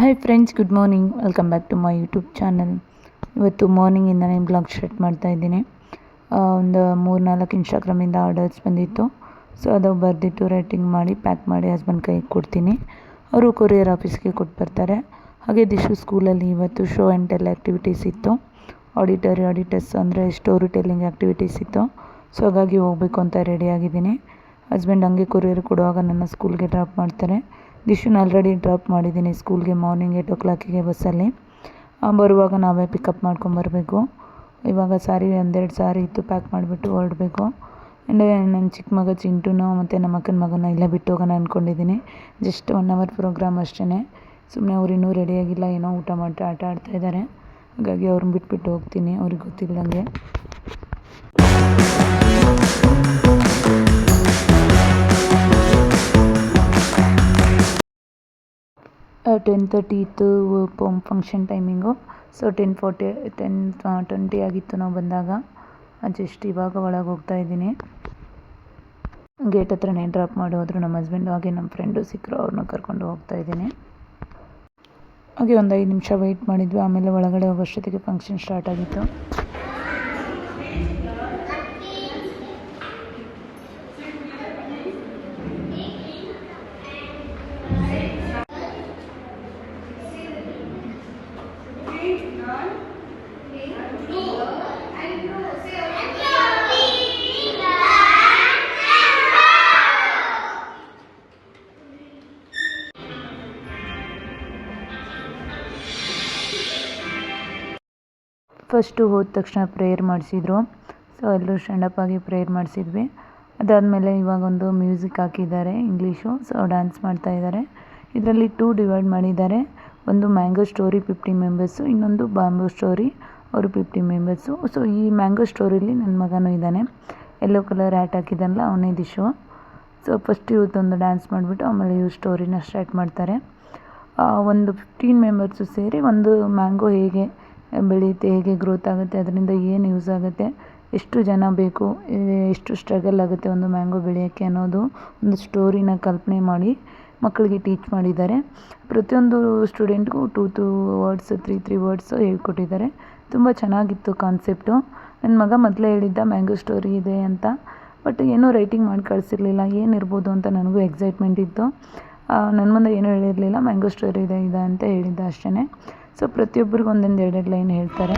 Hi friends, good morning. Welcome back to my YouTube channel. ಇವತ್ತು ಮಾರ್ನಿಂಗಿಂದನೇ blog start ಮಾಡ್ತಾಯಿದ್ದೀನಿ. ಒಂದು 3-4 ಇನ್ಸ್ಟಾಗ್ರಾಮಿಂದ ಆರ್ಡರ್ಸ್ ಬಂದಿತ್ತು. ಸೊ ಅದು ಬರೆದಿಟ್ಟು ರೈಟಿಂಗ್ ಮಾಡಿ ಪ್ಯಾಕ್ ಮಾಡಿ ಹಸ್ಬೆಂಡ್ ಕೈಗೆ ಕೊಡ್ತೀನಿ. ಅವರು ಕೊರಿಯರ್ ಆಫೀಸ್ಗೆ ಕೊಟ್ಟು ಬರ್ತಾರೆ. ಹಾಗೆ ದಿಶು ಸ್ಕೂಲಲ್ಲಿ ಇವತ್ತು ಶೋ ಆ್ಯಂಡ್ ಟೆಲ್ ಆ್ಯಕ್ಟಿವಿಟೀಸ್ ಇತ್ತು. ಆಡಿಟರ್ಸ್ ಅಂದರೆ ಸ್ಟೋರಿ ಟೆಲ್ಲಿಂಗ್ ಆ್ಯಕ್ಟಿವಿಟೀಸ್ ಇತ್ತು. ಸೊ ಹಾಗಾಗಿ ಹೋಗಬೇಕು ಅಂತ ರೆಡಿಯಾಗಿದ್ದೀನಿ. ಹಸ್ಬೆಂಡ್ ಹಂಗೆ ಕೊರಿಯರ್ ಕೊಡುವಾಗ ನನ್ನ ಸ್ಕೂಲ್ಗೆ ಡ್ರಾಪ್ ಮಾಡ್ತಾರೆ. ದಿಶುನ ಆಲ್ರೆಡಿ ಡ್ರಾಪ್ ಮಾಡಿದ್ದೀನಿ ಸ್ಕೂಲ್ಗೆ ಮಾರ್ನಿಂಗ್ 8 o'clock ಬಸ್ಸಲ್ಲಿ. ಬರುವಾಗ ನಾವೇ ಪಿಕಪ್ ಮಾಡ್ಕೊಂಬರಬೇಕು. ಇವಾಗ ಸಾರಿ 1-2 ಸಾರಿ ಇತ್ತು, ಪ್ಯಾಕ್ ಮಾಡಿಬಿಟ್ಟು ಹೊರಡಬೇಕು. ಆ್ಯಂಡ್ ನನ್ನ ಚಿಕ್ಕ ಮಗ ಚಿಂಟುನು ಮತ್ತು ನಮ್ಮ ಅಕ್ಕನ ಮಗನ ಇಲ್ಲೇ ಬಿಟ್ಟು ಹೋಗೋಣ ಅಂದ್ಕೊಂಡಿದ್ದೀನಿ. ಜಸ್ಟ್ 1 hour ಪ್ರೋಗ್ರಾಮ್ ಅಷ್ಟೇ. ಸುಮ್ಮನೆ ಅವ್ರು ಇನ್ನೂ ರೆಡಿಯಾಗಿಲ್ಲ, ಏನೋ ಊಟ ಮಾಡಿ ಆಟ ಆಡ್ತಾಯಿದ್ದಾರೆ. ಹಾಗಾಗಿ ಅವ್ರನ್ನ ಬಿಟ್ಬಿಟ್ಟು ಹೋಗ್ತೀನಿ, ಅವ್ರಿಗೆ ಗೊತ್ತಿಲ್ಲದಂಗೆ. 10:30 ಇತ್ತು ಫಂಕ್ಷನ್ ಟೈಮಿಂಗು. ಸೊ 10:20 ಆಗಿತ್ತು ನಾವು ಬಂದಾಗ. ಜಸ್ಟ್ ಇವಾಗ ಒಳಗೆ ಹೋಗ್ತಾ ಇದ್ದೀನಿ. ಗೇಟ್ ಹತ್ರನೇ ಡ್ರಾಪ್ ಮಾಡಿ ಹೋದರು ನಮ್ಮ ಹಸ್ಬೆಂಡು. ಹಾಗೆ ನಮ್ಮ ಫ್ರೆಂಡು ಸಿಕ್ಕರು, ಅವ್ರನ್ನ ಕರ್ಕೊಂಡು ಹೋಗ್ತಾ ಇದ್ದೀನಿ. ಹಾಗೆ ಒಂದು 5 ನಿಮಿಷ ವೆಯ್ಟ್ ಮಾಡಿದ್ವಿ. ಆಮೇಲೆ ಒಳಗಡೆ ಹೋಗೋಷ್ಟೊತ್ತಿಗೆ ಫಂಕ್ಷನ್ ಸ್ಟಾರ್ಟ್ ಆಗಿತ್ತು. ಫಸ್ಟು ಹೋದ ತಕ್ಷಣ ಪ್ರೇಯರ್ ಮಾಡಿಸಿದ್ರು. ಸೊ ಎಲ್ಲರೂ ಸ್ಟ್ಯಾಂಡಪ್ ಆಗಿ ಪ್ರೇಯರ್ ಮಾಡಿಸಿದ್ವಿ. ಅದಾದಮೇಲೆ ಇವಾಗೊಂದು ಮ್ಯೂಸಿಕ್ ಹಾಕಿದ್ದಾರೆ ಇಂಗ್ಲೀಷು. ಸೊ ಡ್ಯಾನ್ಸ್ ಮಾಡ್ತಾಯಿದ್ದಾರೆ. ಇದರಲ್ಲಿ 2 ಡಿವೈಡ್ ಮಾಡಿದ್ದಾರೆ. ಒಂದು ಮ್ಯಾಂಗೋ ಸ್ಟೋರಿ 50 ಮೆಂಬರ್ಸು, ಇನ್ನೊಂದು ಬಾಂಬೂ ಸ್ಟೋರಿ ಅವರು 50 ಮೆಂಬರ್ಸು. ಸೊ ಈ ಮ್ಯಾಂಗೋ ಸ್ಟೋರಿಲಿ ನನ್ನ ಮಗನೂ ಇದ್ದಾನೆ. ಯೆಲ್ಲೋ ಕಲರ್ ಹ್ಯಾಟ್ ಹಾಕಿದ್ದಾನಲ್ಲ, ಅವನೇ ದಿಶು. ಸೊ ಫಸ್ಟ್ ಇವತ್ತೊಂದು ಡ್ಯಾನ್ಸ್ ಮಾಡಿಬಿಟ್ಟು ಆಮೇಲೆ ಇವ್ರು ಸ್ಟೋರಿನ ಸ್ಟಾರ್ಟ್ ಮಾಡ್ತಾರೆ. ಒಂದು 15 ಮೆಂಬರ್ಸು ಸೇರಿ ಒಂದು ಮ್ಯಾಂಗೋ ಹೇಗೆ ಬೆಳೆಯುತ್ತೆ, ಹೇಗೆ ಗ್ರೋತ್ ಆಗುತ್ತೆ, ಅದರಿಂದ ಏನು ಯೂಸ್ ಆಗುತ್ತೆ, ಎಷ್ಟು ಜನ ಬೇಕು, ಎಷ್ಟು ಸ್ಟ್ರಗಲ್ ಆಗುತ್ತೆ ಒಂದು ಮ್ಯಾಂಗೋ ಬೆಳೆಯೋಕ್ಕೆ ಅನ್ನೋದು ಒಂದು ಸ್ಟೋರಿನ ಕಲ್ಪನೆ ಮಾಡಿ ಮಕ್ಕಳಿಗೆ ಟೀಚ್ ಮಾಡಿದ್ದಾರೆ. ಪ್ರತಿಯೊಂದು ಸ್ಟೂಡೆಂಟ್ಗೂ 2 ವರ್ಡ್ಸ್ 3 ವರ್ಡ್ಸು ಹೇಳ್ಕೊಟ್ಟಿದ್ದಾರೆ. ತುಂಬ ಚೆನ್ನಾಗಿತ್ತು ಕಾನ್ಸೆಪ್ಟು. ನನ್ನ ಮಗ ಮೊದಲೇ ಹೇಳಿದ್ದ ಮ್ಯಾಂಗೋ ಸ್ಟೋರಿ ಇದೆ ಅಂತ, ಬಟ್ ಏನೂ ರೈಟಿಂಗ್ ಮಾಡಿ ಕಳಿಸಿರ್ಲಿಲ್ಲ. ಏನಿರ್ಬೋದು ಅಂತ ನನಗೂ ಎಕ್ಸೈಟ್ಮೆಂಟ್ ಇತ್ತು. ನನ್ನ ಮುಂದೆ ಏನೂ ಹೇಳಿರಲಿಲ್ಲ. ಮ್ಯಾಂಗೋ ಸ್ಟೋರಿ ಇದೆ ಅಂತ ಹೇಳಿದ್ದ ಅಷ್ಟೇ. ಸೊ ಪ್ರತಿಯೊಬ್ಬರಿಗೂ 1-2 ಲೈನ್ ಹೇಳ್ತಾರೆ.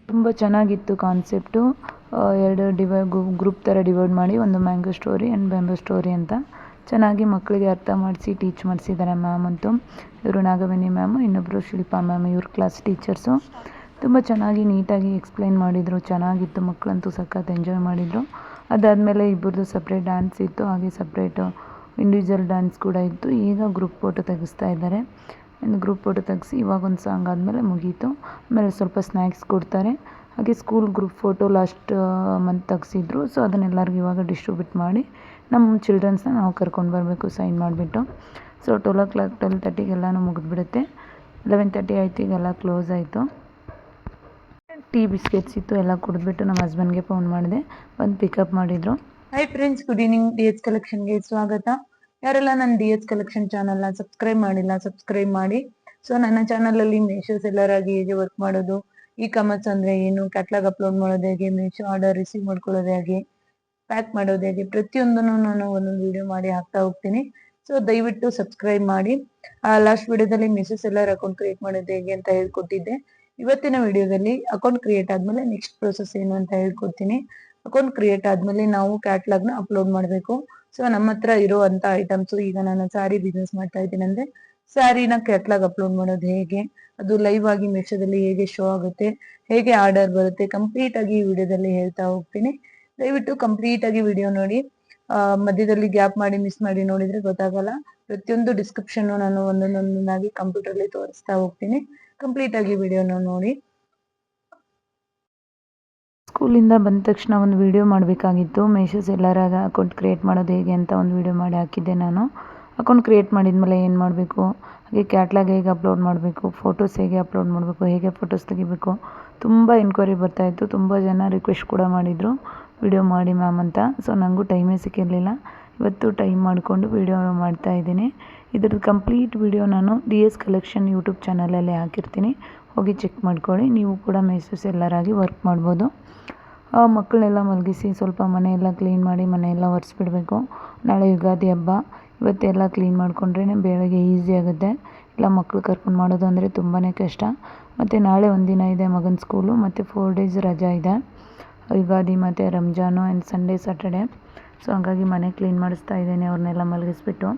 ತುಂಬ ಚೆನ್ನಾಗಿತ್ತು ಕಾನ್ಸೆಪ್ಟು. 2 ಗ್ರೂಪ್ ಥರ ಡಿವೈಡ್ ಮಾಡಿ ಒಂದು mango story and bamboo story ಅಂತ ಚೆನ್ನಾಗಿ ಮಕ್ಕಳಿಗೆ ಅರ್ಥ ಮಾಡಿಸಿ ಟೀಚ್ ಮಾಡಿಸಿದ್ದಾರೆ ಮ್ಯಾಮ್ ಅಂತೂ. ಇವರು ನಾಗವೇಣಿ ಮ್ಯಾಮು, ಇನ್ನೊಬ್ಬರು ಶಿಲ್ಪಾ ಮ್ಯಾಮ್, ಇವ್ರ ಕ್ಲಾಸ್ ಟೀಚರ್ಸು. ತುಂಬ ಚೆನ್ನಾಗಿ ನೀಟಾಗಿ ಎಕ್ಸ್ಪ್ಲೈನ್ ಮಾಡಿದರು. ಚೆನ್ನಾಗಿತ್ತು. ಮಕ್ಕಳಂತೂ ಸಖತ್ ಎಂಜಾಯ್ ಮಾಡಿದರು. ಅದಾದಮೇಲೆ ಇಬ್ಬರದು ಸಪ್ರೇಟ್ ಡ್ಯಾನ್ಸ್ ಇತ್ತು, ಹಾಗೆ ಸಪ್ರೇಟು ಇಂಡಿವಿಜುವಲ್ ಡ್ಯಾನ್ಸ್ ಕೂಡ ಇತ್ತು. ಈಗ ಗ್ರೂಪ್ ಫೋಟೋ ತೆಗೆಸ್ತಾ ಇದ್ದಾರೆ. ಗ್ರೂಪ್ ಫೋಟೋ ತೆಗೆಸಿ ಇವಾಗ ಒಂದು ಸಾಂಗ್ ಆದಮೇಲೆ ಮುಗೀತು. ಆಮೇಲೆ ಸ್ವಲ್ಪ ಸ್ನ್ಯಾಕ್ಸ್ ಕೊಡ್ತಾರೆ. ಹಾಗೆ school group photo last month ತೆಗ್ಸಿದ್ರು. ಸೊ ಅದನ್ನೆಲ್ಲರಿಗೂ ಇವಾಗ ಡಿಸ್ಟ್ರಿಬ್ಯೂಟ್ ಮಾಡಿ ನಮ್ಮ ಚಿಲ್ಡ್ರನ್ಸ್ನ ನಾವು ಕರ್ಕೊಂಡು ಬರಬೇಕು ಸೈನ್ ಮಾಡಿಬಿಟ್ಟು. ಸೊ 12:00 12:30 ಮುಗಿದ್ಬಿಡುತ್ತೆ. 11:30 ಆಯಿತು, ಈಗೆಲ್ಲ ಕ್ಲೋಸ್ ಆಯಿತು. ಟೀ ಬಿಸ್ಕೆಟ್ಸ್ ಇತ್ತು, ಎಲ್ಲ ಕುಡಿದ್ಬಿಟ್ಟು ನಮ್ಮ ಹಸ್ಬೆಂಡ್ಗೆ ಫೋನ್ ಮಾಡಿದೆ, ಬಂದು ಪಿಕಪ್ ಮಾಡಿದರು. Hi friends, good evening. DH ಕಲೆಕ್ಷನ್ಗೆ ಸ್ವಾಗತ. ಯಾರೆಲ್ಲ ನನ್ನ DH ಕಲೆಕ್ಷನ್ ಚಾನಲ್ನ ಸಬ್ಸ್ಕ್ರೈಬ್ ಮಾಡಿಲ್ಲ, ಸಬ್ಸ್ಕ್ರೈಬ್ ಮಾಡಿ. ಸೊ ನನ್ನ ಚಾನಲಲ್ಲಿ ಮೀಶೋ ಸೆಲ್ಲರ್ ಆಗಿ ಹೇಗೆ ವರ್ಕ್ ಮಾಡೋದು, ಕಾಮರ್ಸ್ ಅಂದರೆ ಏನು, ಕ್ಯಾಟ್ಲಾಗ್ ಅಪ್ಲೋಡ್ ಮಾಡೋದು ಹೇಗೆ, ಮೀಶೋ ಆರ್ಡರ್ ರಿಸೀವ್ ಮಾಡ್ಕೊಳ್ಳೋದು ಹೇಗೆ, ಪ್ಯಾಕ್ ಮಾಡೋದು ಹೇಗೆ, ಪ್ರತಿಯೊಂದನ್ನು ನಾನು ಒಂದೊಂದು ವಿಡಿಯೋ ಮಾಡಿ ಹಾಕ್ತಾ ಹೋಗ್ತೀನಿ. ಸೊ ದಯವಿಟ್ಟು ಸಬ್ಸ್ಕ್ರೈಬ್ ಮಾಡಿ. ಲಾಸ್ಟ್ ವಿಡಿಯೋದಲ್ಲಿ ಮೀಶೋ ಸೆಲ್ಲರ್ ಅಕೌಂಟ್ ಕ್ರಿಯೇಟ್ ಮಾಡೋದು ಹೇಗೆ ಅಂತ ಹೇಳ್ಕೊಟ್ಟಿದ್ದೆ. ಇವತ್ತಿನ ವಿಡಿಯೋದಲ್ಲಿ ಅಕೌಂಟ್ ಕ್ರಿಯೇಟ್ ಆದ್ಮೇಲೆ ನೆಕ್ಸ್ಟ್ ಪ್ರೊಸೆಸ್ ಏನು ಅಂತ ಹೇಳ್ಕೊಡ್ತೀನಿ. ಅಕೌಂಟ್ ಕ್ರಿಯೇಟ್ ಆದ್ಮೇಲೆ ನಾವು ಕ್ಯಾಟ್ಲಾಗ್ನ ಅಪ್ಲೋಡ್ ಮಾಡಬೇಕು. ಸೊ ನಮ್ಮ ಹತ್ರ ಇರುವಂತ ಐಟಮ್ಸ್, ಈಗ ನಾನು ಸ್ಯಾರಿ ಬಿಸ್ನೆಸ್ ಮಾಡ್ತಾ ಇದ್ದೀನಿ ಅಂದ್ರೆ ಸ್ಯಾರಿನ ಕ್ಯಾಟ್ಲಾಗ್ ಅಪ್ಲೋಡ್ ಮಾಡೋದು ಹೇಗೆ, ಅದು ಲೈವ್ ಆಗಿ ಮೀಶೋದಲ್ಲಿ ಹೇಗೆ ಶೋ ಆಗುತ್ತೆ, ಹೇಗೆ ಆರ್ಡರ್ ಬರುತ್ತೆ, ಕಂಪ್ಲೀಟ್ ಆಗಿ ಈ ವಿಡಿಯೋದಲ್ಲಿ ಹೇಳ್ತಾ ಹೋಗ್ತೀನಿ. ದಯವಿಟ್ಟು ಕಂಪ್ಲೀಟ್ ಆಗಿ ವಿಡಿಯೋ ನೋಡಿ. ಮಧ್ಯದಲ್ಲಿ ಗ್ಯಾಪ್ ಮಾಡಿ ಮಿಸ್ ಮಾಡಿ ನೋಡಿದ್ರೆ ಗೊತ್ತಾಗಲ್ಲ. ಪ್ರತಿಯೊಂದು ಡಿಸ್ಕ್ರಿಪ್ಷನ್ ನಾನು ಒಂದೊಂದಾಗಿ ಕಂಪ್ಯೂಟರ್ಲಿ ತೋರಿಸ್ತಾ ಹೋಗ್ತೀನಿ. ಕಂಪ್ಲೀಟ್ ಆಗಿ ವಿಡಿಯೋನ ನೋಡಿ. ಸ್ಕೂಲಿಂದ ಬಂದ ತಕ್ಷಣ ಒಂದು ವಿಡಿಯೋ ಮಾಡಬೇಕಾಗಿತ್ತು. ಮೀಶೋ ಸೆಲ್ಲರಾಗ ಅಕೌಂಟ್ ಕ್ರಿಯೇಟ್ ಮಾಡೋದು ಹೇಗೆ ಅಂತ ಒಂದು ವಿಡಿಯೋ ಮಾಡಿ ಹಾಕಿದ್ದೆ ನಾನು. ಅಕೌಂಟ್ ಕ್ರಿಯೇಟ್ ಮಾಡಿದ್ಮೇಲೆ ಏನು ಮಾಡಬೇಕು, ಹಾಗೆ ಕ್ಯಾಟ್ಲಾಗ್ ಹೇಗೆ ಅಪ್ಲೋಡ್ ಮಾಡಬೇಕು, ಫೋಟೋಸ್ ಹೇಗೆ ಅಪ್ಲೋಡ್ ಮಾಡಬೇಕು, ಹೇಗೆ ಫೋಟೋಸ್ ತೆಗಿಬೇಕು, ತುಂಬ ಎನ್ಕ್ವೈರಿ ಬರ್ತಾಯಿತ್ತು. ತುಂಬ ಜನ ರಿಕ್ವೆಸ್ಟ್ ಕೂಡ ಮಾಡಿದರು ವಿಡಿಯೋ ಮಾಡಿ ಮ್ಯಾಮ್ ಅಂತ. ಸೊ ನನಗೂ ಟೈಮೇ ಸಿಕ್ಕಿರಲಿಲ್ಲ. ಇವತ್ತು ಟೈಮ್ ಮಾಡಿಕೊಂಡು ವಿಡಿಯೋ ಮಾಡ್ತಾಯಿದ್ದೀನಿ. ಇದ್ರದ್ದು ಕಂಪ್ಲೀಟ್ ವಿಡಿಯೋ ನಾನು DS ಕಲೆಕ್ಷನ್ ಯೂಟ್ಯೂಬ್ ಚಾನಲಲ್ಲಿ ಹಾಕಿರ್ತೀನಿ, ಹೋಗಿ ಚೆಕ್ ಮಾಡ್ಕೊಳ್ಳಿ. ನೀವು ಕೂಡ ಮೀಶೋ ಸೆಲ್ಲರ್ ಆಗಿ ವರ್ಕ್ ಮಾಡ್ಬೋದು. ಮಕ್ಕಳನ್ನೆಲ್ಲ ಮಲಗಿಸಿ ಸ್ವಲ್ಪ ಮನೆಯೆಲ್ಲ ಕ್ಲೀನ್ ಮಾಡಿ ಮನೆಯೆಲ್ಲ ಒರೆಸ್ಬಿಡಬೇಕು. ನಾಳೆ ಯುಗಾದಿ ಹಬ್ಬ, ಇವತ್ತೆಲ್ಲ ಕ್ಲೀನ್ ಮಾಡಿಕೊಂಡ್ರೆ ಬೆಳಗ್ಗೆ ಈಸಿ ಆಗುತ್ತೆ. ಇಲ್ಲ ಮಕ್ಕಳು ಕರ್ಕೊಂಡು ಮಾಡೋದು ಅಂದರೆ ತುಂಬಾ ಕಷ್ಟ. ಮತ್ತು ನಾಳೆ ಒಂದಿನ ಇದೆ ಮಗನ ಸ್ಕೂಲು, ಮತ್ತು 4 days ರಜಾ ಇದೆ, ಯುಗಾದಿ ಮತ್ತು Ramzan and Sunday Saturday. So ಹಾಗಾಗಿ ಮನೆ ಕ್ಲೀನ್ ಮಾಡಿಸ್ತಾ ಇದ್ದೇನೆ ಅವ್ರನ್ನೆಲ್ಲ ಮಲಗಿಸ್ಬಿಟ್ಟು.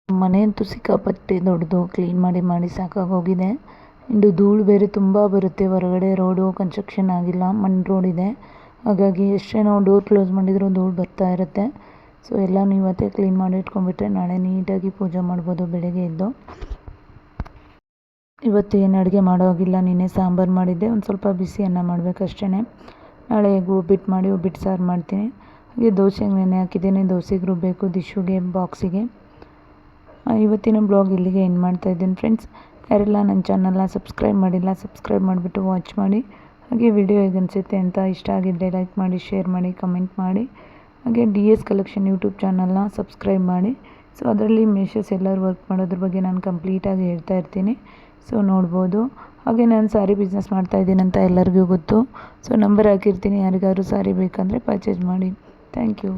ಮನೆ ಅಂತೂ ಸಿಕ್ಕಾಪಟ್ಟೆ ದೊಡ್ಡದು, ಕ್ಲೀನ್ ಮಾಡಿ ಸಾಕಾಗೋಗಿದೆ. ಇಂದು ಧೂಳು ಬೇರೆ ತುಂಬ ಬರುತ್ತೆ. ಹೊರಗಡೆ ರೋಡು ಕನ್ಸ್ಟ್ರಕ್ಷನ್ ಆಗಿಲ್ಲ, ಮಣ್ಣು ರೋಡ್ ಇದೆ. ಹಾಗಾಗಿ ಎಷ್ಟೇ ನಾವು ಡೋರ್ ಕ್ಲೋಸ್ ಮಾಡಿದರೂ ಧೂಳು ಬರ್ತಾ ಇರುತ್ತೆ. ಸೊ ಎಲ್ಲನೂ ಇವತ್ತೇ ಕ್ಲೀನ್ ಮಾಡಿ ಇಟ್ಕೊಂಡ್ಬಿಟ್ರೆ ನಾಳೆ ನೀಟಾಗಿ ಪೂಜೆ ಮಾಡ್ಬೋದು ಬೆಳಗ್ಗೆ ಎದ್ದು. ಇವತ್ತು ಏನು ಅಡುಗೆ ಮಾಡೋ ಹಾಗಿಲ್ಲ. ನಿನ್ನೆ ಸಾಂಬಾರು ಮಾಡಿದ್ದೆ, ಒಂದು ಸ್ವಲ್ಪ ಬಿಸಿ ಅನ್ನ ಮಾಡಬೇಕಷ್ಟೇ. ನಾಳೆ ಉಪ್ಪಿಟ್ಟು ಮಾಡಿ ಉಪ್ಪಿಟ್ಟು ಸಾರು ಮಾಡ್ತೀನಿ. ಹಾಗೆ ದೋಸೆಗೆ ನೆನೆ ಹಾಕಿದ್ದೀನಿ, ದೋಸೆಗೆ ರುಬ್ಬಬೇಕು ದಿಶುಗೆ ಬಾಕ್ಸಿಗೆ. ಇವತ್ತಿನ ಬ್ಲಾಗ್ ಇಲ್ಲಿಗೆ ಎಂಡ್ ಮಾಡ್ತಾಯಿದ್ದೀನಿ ಫ್ರೆಂಡ್ಸ್. ಯಾರೆಲ್ಲ ನನ್ನ ಚಾನಲ್ನ ಸಬ್ಸ್ಕ್ರೈಬ್ ಮಾಡಿಲ್ಲ, ಸಬ್ಸ್ಕ್ರೈಬ್ ಮಾಡಿಬಿಟ್ಟು ವಾಚ್ ಮಾಡಿ. ಹಾಗೆ ವಿಡಿಯೋ ಹೇಗೆ ಅನಿಸುತ್ತೆ ಅಂತ ಇಷ್ಟ ಆಗಿದ್ದರೆ ಲೈಕ್ ಮಾಡಿ, ಶೇರ್ ಮಾಡಿ, ಕಮೆಂಟ್ ಮಾಡಿ. ಹಾಗೆ DS ಕಲೆಕ್ಷನ್ ಯೂಟ್ಯೂಬ್ ಚಾನಲ್ನ ಸಬ್ಸ್ಕ್ರೈಬ್ ಮಾಡಿ. ಸೊ ಅದರಲ್ಲಿ ಮೀಶೋ ಸೆಲ್ಲರ್ ವರ್ಕ್ ಮಾಡೋದ್ರ ಬಗ್ಗೆ ನಾನು ಕಂಪ್ಲೀಟಾಗಿ ಹೇಳ್ತಾ ಇರ್ತೀನಿ. ಸೊ ನೋಡ್ಬೋದು. ಹಾಗೆ ನಾನು ಸ್ಯಾರಿ ಬಿಸ್ನೆಸ್ ಮಾಡ್ತಾಯಿದ್ದೀನಿ ಅಂತ ಎಲ್ಲರಿಗೂ ಗೊತ್ತು. ಸೊ ನಂಬರ್ ಹಾಕಿರ್ತೀನಿ, ಯಾರಿಗಾದ್ರೂ ಸ್ಯಾರಿ ಬೇಕಂದರೆ ಪರ್ಚೇಸ್ ಮಾಡಿ. Thank you.